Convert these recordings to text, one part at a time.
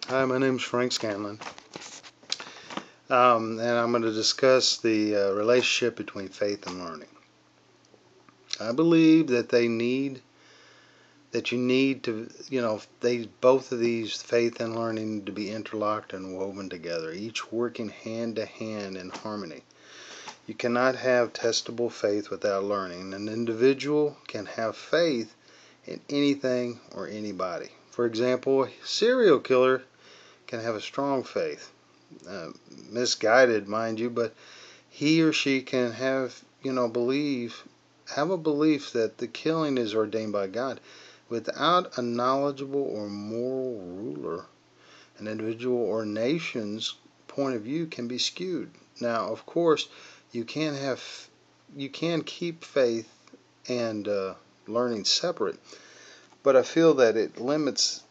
Hi, my name is Frank Scanlon, and I'm going to discuss the relationship between faith and learning. I believe that you need to, both of these, faith and learning, need to be interlocked and woven together, each working hand to hand in harmony. You cannot have testable faith without learning. An individual can have faith in anything or anybody. For example, a serial killer can have a strong faith. Misguided, mind you, but he or she can have, have a belief that the killing is ordained by God. Without a knowledgeable or moral ruler, an individual or nation's point of view can be skewed. Now, of course, you can have, you can keep faith and learning separate, but I feel that it limits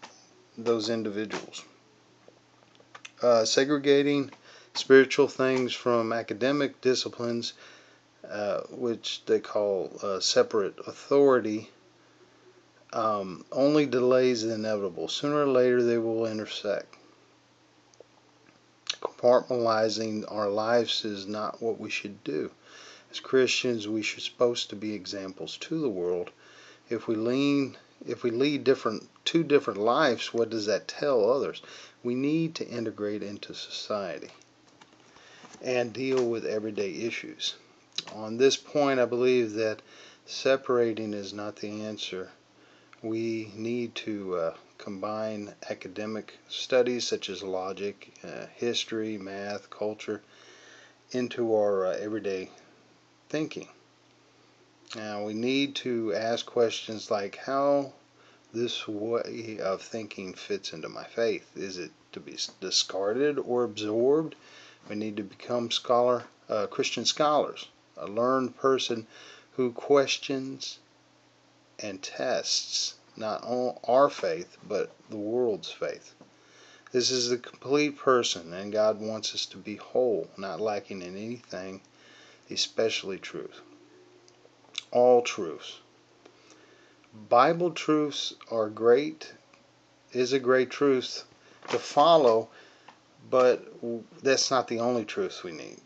those individuals. Segregating spiritual things from academic disciplines, which they call separate authority, only delays the inevitable. Sooner or later, they will intersect. Compartmentalizing our lives is not what we should do. As Christians, we should supposed to be examples to the world. If we lead two different lives, what does that tell others? We need to integrate into society and deal with everyday issues. On this point, I believe that separating is not the answer. We need to combine academic studies such as logic, history, math, culture into our everyday thinking. Now, we need to ask questions like how this way of thinking fits into my faith. Is it to be discarded or absorbed? We need to become Christian scholars, a learned person who questions and tests not only our faith but the world's faith. This is the complete person, and God wants us to be whole, not lacking in anything, especially truth. All truths. Bible truths are great, is a great truth to follow, but that's not the only truth we need.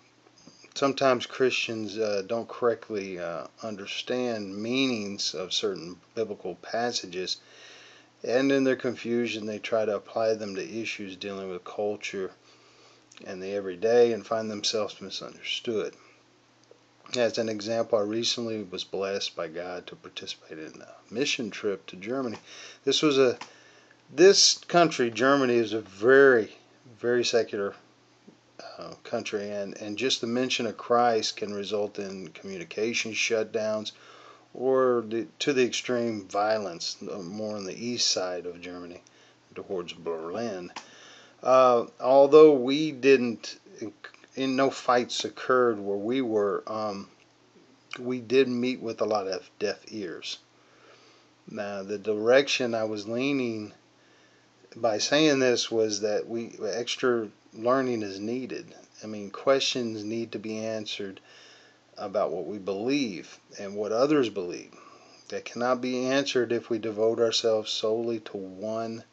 Sometimes Christians don't correctly understand meanings of certain biblical passages, and in their confusion they try to apply them to issues dealing with culture and the everyday and find themselves misunderstood. As an example, I recently was blessed by God to participate in a mission trip to Germany. This country, Germany, is a very, very secular country, and just the mention of Christ can result in communication shutdowns or to the extreme violence, more on the east side of Germany towards Berlin. Although we didn't, in no fights occurred where we were, we did meet with a lot of deaf ears. Now, the direction I was leaning by saying this was that extra learning is needed. I mean, questions need to be answered about what we believe and what others believe. That cannot be answered if we devote ourselves solely to one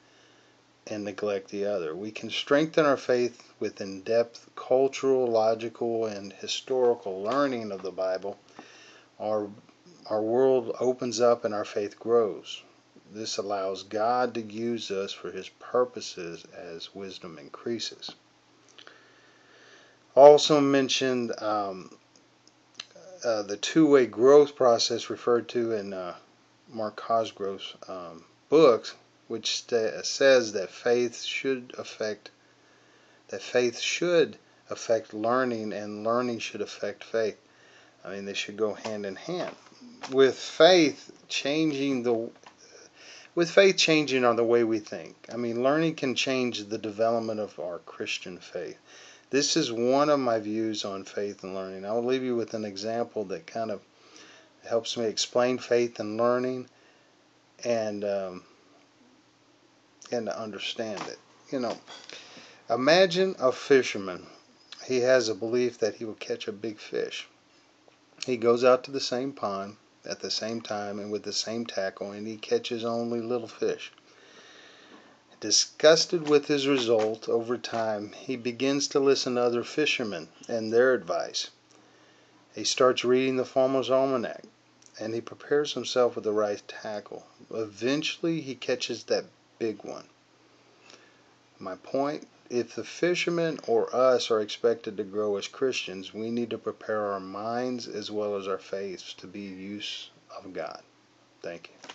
and neglect the other. We can strengthen our faith with in-depth cultural, logical, and historical learning of the Bible. Our world opens up and our faith grows. This allows God to use us for His purposes as wisdom increases. Also mentioned the two-way growth process referred to in Mark Cosgrove's books, which says that faith should affect learning, and learning should affect faith. I mean, they should go hand in hand. With faith changing on the way we think. I mean, learning can change the development of our Christian faith. This is one of my views on faith and learning. I will leave you with an example that kind of helps me explain faith and learning and to understand it. Imagine a fisherman. He has a belief that he will catch a big fish. He goes out to the same pond at the same time and with the same tackle, and he catches only little fish. Disgusted with his result, over time he begins to listen to other fishermen and their advice. He starts reading the Farmer's Almanac, and he prepares himself with the right tackle. Eventually he catches that big one. My point, if the fishermen or us are expected to grow as Christians, we need to prepare our minds as well as our faiths to be use of God. Thank you.